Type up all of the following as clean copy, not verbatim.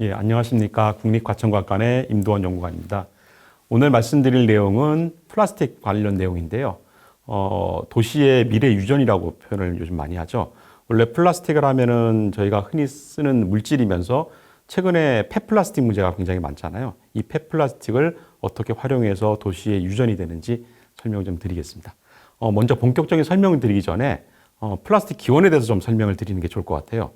예, 안녕하십니까. 국립과천과학관의 임도원 연구관입니다. 오늘 말씀드릴 내용은 플라스틱 관련 내용인데요. 도시의 미래 유전이라고 표현을 요즘 많이 하죠. 원래 플라스틱을 하면은 저희가 흔히 쓰는 물질이면서 최근에 폐플라스틱 문제가 굉장히 많잖아요. 이 폐플라스틱을 어떻게 활용해서 도시의 유전이 되는지 설명을 좀 드리겠습니다. 먼저 본격적인 설명을 드리기 전에 플라스틱 기원에 대해서 좀 설명을 드리는 게 좋을 것 같아요.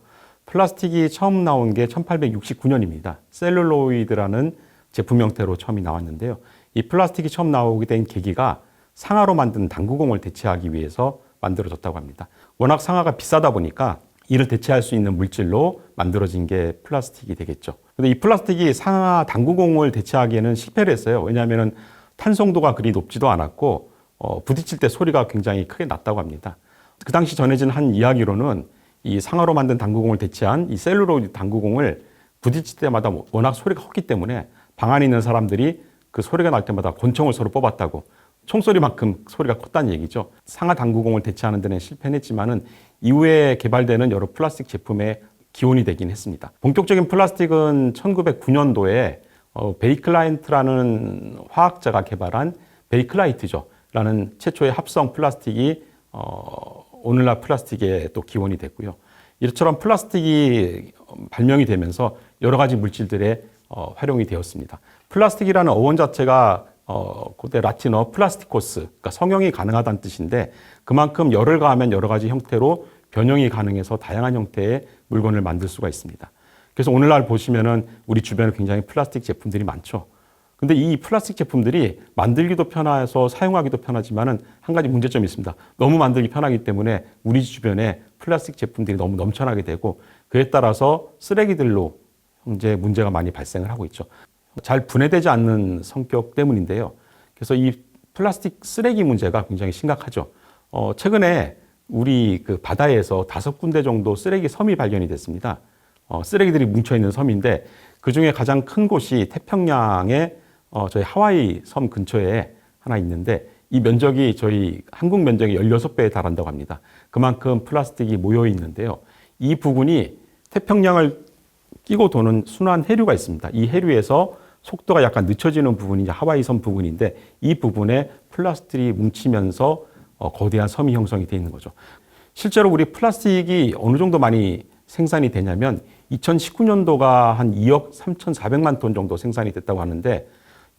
플라스틱이 처음 나온 게 1869년입니다. 셀룰로이드라는 제품 형태로 처음이 나왔는데요. 이 플라스틱이 처음 나오게 된 계기가 상아로 만든 당구공을 대체하기 위해서 만들어졌다고 합니다. 워낙 상아가 비싸다 보니까 이를 대체할 수 있는 물질로 만들어진 게 플라스틱이 되겠죠. 근데 이 플라스틱이 상아 당구공을 대체하기에는 실패를 했어요. 왜냐하면 탄성도가 그리 높지도 않았고 부딪힐 때 소리가 굉장히 크게 났다고 합니다. 그 당시 전해진 한 이야기로는 이 상아로 만든 당구공을 대체한 이 셀룰로이드 당구공을 부딪힐 때마다 워낙 소리가 컸기 때문에 방 안에 있는 사람들이 그 소리가 날 때마다 권총을 서로 뽑았다고, 총소리만큼 소리가 컸다는 얘기죠. 상아 당구공을 대체하는 데는 실패했지만은 이후에 개발되는 여러 플라스틱 제품의 기원이 되긴 했습니다. 본격적인 플라스틱은 1909년도에 베이클라이트라는 화학자가 개발한 베이클라이트죠. 라는 최초의 합성 플라스틱이 오늘날 플라스틱의 또 기원이 됐고요. 이처럼 플라스틱이 발명이 되면서 여러 가지 물질들의 활용이 되었습니다. 플라스틱이라는 어원 자체가 고대 라틴어 플라스티코스, 그러니까 성형이 가능하다는 뜻인데 그만큼 열을 가하면 여러 가지 형태로 변형이 가능해서 다양한 형태의 물건을 만들 수가 있습니다. 그래서 오늘날 보시면은 우리 주변에 굉장히 플라스틱 제품들이 많죠. 근데 이 플라스틱 제품들이 만들기도 편해서 사용하기도 편하지만은 한 가지 문제점이 있습니다. 너무 만들기 편하기 때문에 우리 주변에 플라스틱 제품들이 너무 넘쳐나게 되고 그에 따라서 쓰레기들로 현재 문제가 많이 발생을 하고 있죠. 잘 분해되지 않는 성격 때문인데요. 그래서 이 플라스틱 쓰레기 문제가 굉장히 심각하죠. 최근에 우리 그 바다에서 5군데 정도 쓰레기 섬이 발견이 됐습니다. 쓰레기들이 뭉쳐있는 섬인데 그 중에 가장 큰 곳이 태평양의 저희 하와이 섬 근처에 하나 있는데 이 면적이 저희 한국 면적의 16배에 달한다고 합니다. 그만큼 플라스틱이 모여 있는데요. 이 부분이 태평양을 끼고 도는 순환 해류가 있습니다. 이 해류에서 속도가 약간 늦춰지는 부분이 하와이 섬 부분인데 이 부분에 플라스틱이 뭉치면서 거대한 섬이 형성이 되어 있는 거죠. 실제로 우리 플라스틱이 어느 정도 많이 생산이 되냐면 2019년도가 한 2억 3,400만 톤 정도 생산이 됐다고 하는데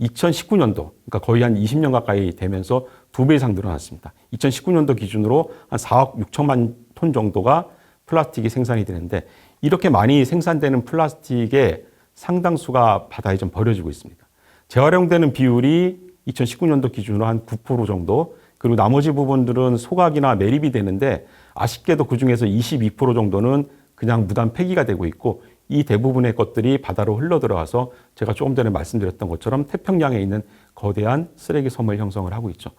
2019년도, 그러니까 거의 한 20년 가까이 되면서 2배 이상 늘어났습니다. 2019년도 기준으로 한 4억 6천만 톤 정도가 플라스틱이 생산이 되는데 이렇게 많이 생산되는 플라스틱의 상당수가 바다에 좀 버려지고 있습니다. 재활용되는 비율이 2019년도 기준으로 한 9% 정도, 그리고 나머지 부분들은 소각이나 매립이 되는데 아쉽게도 그중에서 22% 정도는 그냥 무단 폐기가 되고 있고 이 대부분의 것들이 바다로 흘러들어가서 제가 조금 전에 말씀드렸던 것처럼 태평양에 있는 거대한 쓰레기 섬을 형성을 하고 있죠.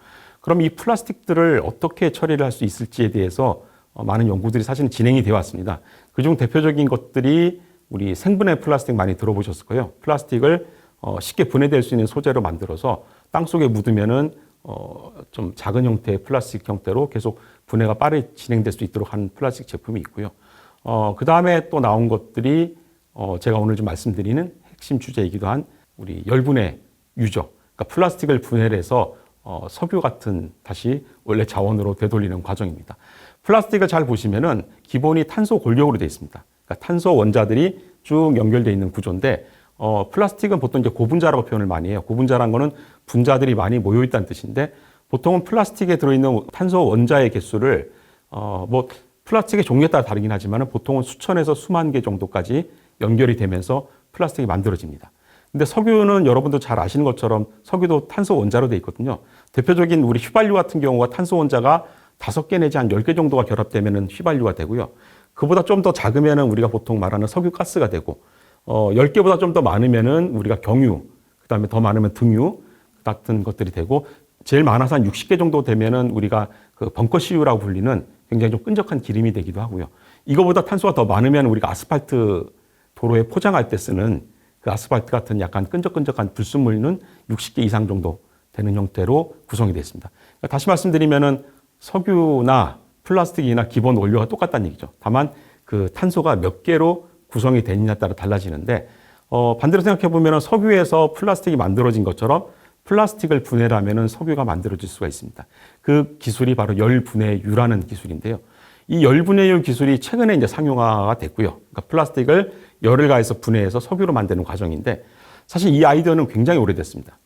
그럼 이 플라스틱들을 어떻게 처리를 할 수 있을지에 대해서 많은 연구들이 사실은 진행이 되어 왔습니다. 그중 대표적인 것들이 우리 생분해 플라스틱 많이 들어보셨을 거예요. 플라스틱을 쉽게 분해될 수 있는 소재로 만들어서 땅속에 묻으면은 좀 작은 형태의 플라스틱 형태로 계속 분해가 빠르게 진행될 수 있도록 하는 플라스틱 제품이 있고요. 그 다음에 또 나온 것들이 제가 오늘 좀 말씀드리는 핵심 주제이기도 한 우리 열분해 유죠. 그러니까 플라스틱을 분해를 해서 석유 같은 다시 원래 자원으로 되돌리는 과정입니다. 플라스틱을 잘 보시면은 기본이 탄소 골격으로 되어 있습니다. 그러니까 탄소 원자들이 쭉 연결되어 있는 구조인데 플라스틱은 보통 이제 고분자라고 표현을 많이 해요. 고분자란 거는 분자들이 많이 모여 있다는 뜻인데 보통은 플라스틱에 들어있는 탄소 원자의 개수를 플라스틱의 종류에 따라 다르긴 하지만 보통은 수천에서 수만 개 정도까지 연결이 되면서 플라스틱이 만들어집니다. 근데 석유는 여러분도 잘 아시는 것처럼 석유도 탄소 원자로 되어 있거든요. 대표적인 우리 휘발유 같은 경우가 탄소 원자가 5개 내지 한 10개 정도가 결합되면 휘발유가 되고요. 그보다 좀 더 작으면 우리가 보통 말하는 석유가스가 되고 10개보다 좀 더 많으면 우리가 경유, 그다음에 더 많으면 등유 같은 것들이 되고 제일 많아서 한 60개 정도 되면 우리가 그 벙커CU라고 불리는 굉장히 좀 끈적한 기름이 되기도 하고요. 이거보다 탄소가 더 많으면 우리가 아스팔트 도로에 포장할 때 쓰는 그 아스팔트 같은 약간 끈적끈적한 불순물은 60개 이상 정도 되는 형태로 구성이 되어 있습니다. 그러니까 다시 말씀드리면은 석유나 플라스틱이나 기본 원료가 똑같다는 얘기죠. 다만 그 탄소가 몇 개로 구성이 되느냐에 따라 달라지는데 반대로 생각해 보면 석유에서 플라스틱이 만들어진 것처럼 플라스틱을 분해를 하면 석유가 만들어질 수가 있습니다. 그 기술이 바로 열분해유라는 기술인데요. 이 열분해유 기술이 최근에 이제 상용화가 됐고요. 그러니까 플라스틱을 열을 가해서 분해해서 석유로 만드는 과정인데 사실 이 아이디어는 굉장히 오래됐습니다.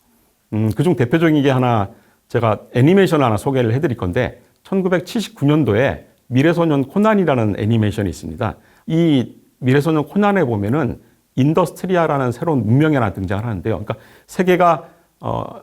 그중 대표적인 게 하나 제가 애니메이션을 하나 소개를 해드릴 건데 1979년도에 미래소년 코난이라는 애니메이션이 있습니다. 이 미래소년 코난에 보면은 인더스트리아라는 새로운 문명이 하나 등장을 하는데요. 그러니까 세계가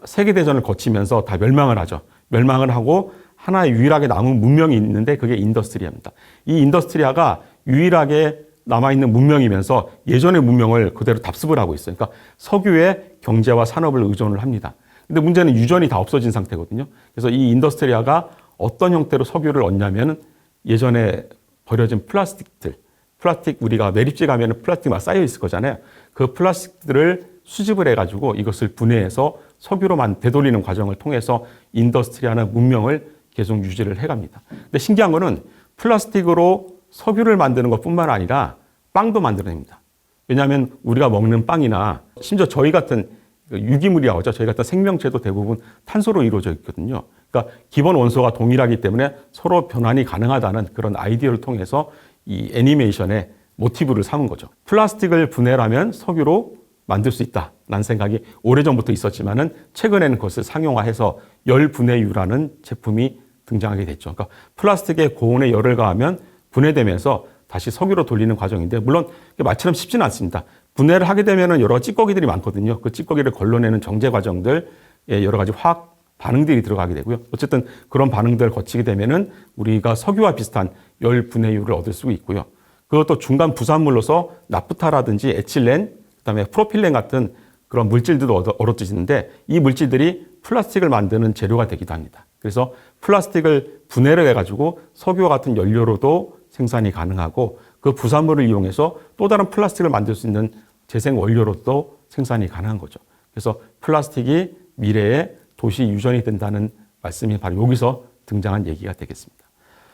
세계대전을 거치면서 다 멸망을 하죠. 멸망을 하고 하나의 유일하게 남은 문명이 있는데 그게 인더스트리아입니다. 이 인더스트리아가 유일하게 남아있는 문명이면서 예전의 문명을 그대로 답습을 하고 있어요. 그러니까 석유에 경제와 산업을 의존을 합니다. 근데 문제는 유전이 다 없어진 상태거든요. 그래서 이 인더스트리아가 어떤 형태로 석유를 얻냐면 예전에 버려진 플라스틱 우리가 매립지 가면 플라스틱 막 쌓여 있을 거잖아요. 그 플라스틱들을 수집을 해가지고 이것을 분해해서 석유로만 되돌리는 과정을 통해서 인더스트리아는 문명을 계속 유지를 해갑니다. 근데 신기한 거는 플라스틱으로 석유를 만드는 것뿐만 아니라 빵도 만들어냅니다. 왜냐하면 우리가 먹는 빵이나 심지어 저희 같은 유기물이라고 하죠. 저희 같은 생명체도 대부분 탄소로 이루어져 있거든요. 그러니까 기본 원소가 동일하기 때문에 서로 변환이 가능하다는 그런 아이디어를 통해서 이 애니메이션의 모티브를 삼은 거죠. 플라스틱을 분해를 하면 석유로 만들 수 있다라는 생각이 오래전부터 있었지만은 최근에는 그것을 상용화해서 열분해유라는 제품이 등장하게 됐죠. 그러니까 플라스틱에 고온에 열을 가하면 분해되면서 다시 석유로 돌리는 과정인데 물론 말처럼 쉽지는 않습니다. 분해를 하게 되면은 여러 찌꺼기들이 많거든요. 그 찌꺼기를 걸러내는 정제 과정들, 여러 가지 화학 반응들이 들어가게 되고요. 어쨌든 그런 반응들을 거치게 되면은 우리가 석유와 비슷한 열분해유를 얻을 수 있고요. 그것도 중간 부산물로서 나프타라든지 에틸렌, 그다음에 프로필렌 같은 그런 물질들도 얻어지는데 이 물질들이 플라스틱을 만드는 재료가 되기도 합니다. 그래서 플라스틱을 분해를 해가지고 석유와 같은 연료로도 생산이 가능하고 그 부산물을 이용해서 또 다른 플라스틱을 만들 수 있는 재생 원료로도 생산이 가능한 거죠. 그래서 플라스틱이 미래의 도시 유전이 된다는 말씀이 바로 여기서 등장한 얘기가 되겠습니다.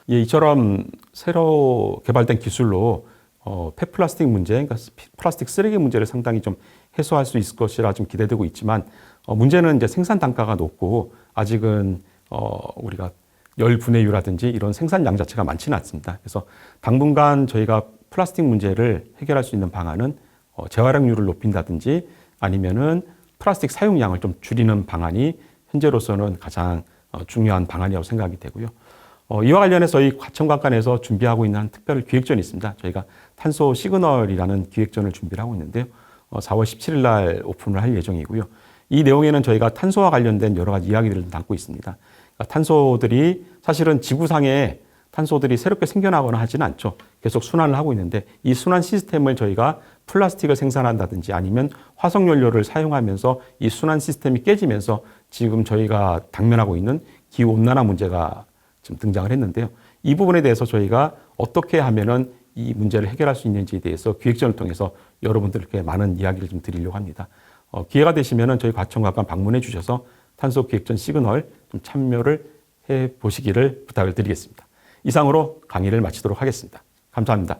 이처럼 새로 개발된 기술로 폐플라스틱 문제, 그러니까 플라스틱 쓰레기 문제를 상당히 좀 해소할 수 있을 것이라 좀 기대되고 있지만 문제는 이제 생산 단가가 높고 아직은 우리가 열분해유라든지 이런 생산량 자체가 많지는 않습니다. 그래서 당분간 저희가 플라스틱 문제를 해결할 수 있는 방안은 재활용률을 높인다든지 아니면은 플라스틱 사용량을 좀 줄이는 방안이 현재로서는 가장 중요한 방안이라고 생각이 되고요. 이와 관련해서 저희 과천관관에서 준비하고 있는 한 특별 기획전이 있습니다. 저희가 탄소 시그널이라는 기획전을 준비를 하고 있는데요. 4월 17일 날 오픈을 할 예정이고요. 이 내용에는 저희가 탄소와 관련된 여러 가지 이야기들을 담고 있습니다. 그러니까 탄소들이 사실은 지구상에 탄소들이 새롭게 생겨나거나 하지는 않죠. 계속 순환을 하고 있는데 이 순환 시스템을 저희가 플라스틱을 생산한다든지 아니면 화석연료를 사용하면서 이 순환 시스템이 깨지면서 지금 저희가 당면하고 있는 기후온난화 문제가 지금 등장을 했는데요. 이 부분에 대해서 저희가 어떻게 하면은 이 문제를 해결할 수 있는지에 대해서 기획전을 통해서 여러분들께 많은 이야기를 좀 드리려고 합니다. 기회가 되시면은 저희 과천관관 방문해 주셔서 탄소 기획전 시그널 좀 참여를 해 보시기를 부탁을 드리겠습니다. 이상으로 강의를 마치도록 하겠습니다. 감사합니다.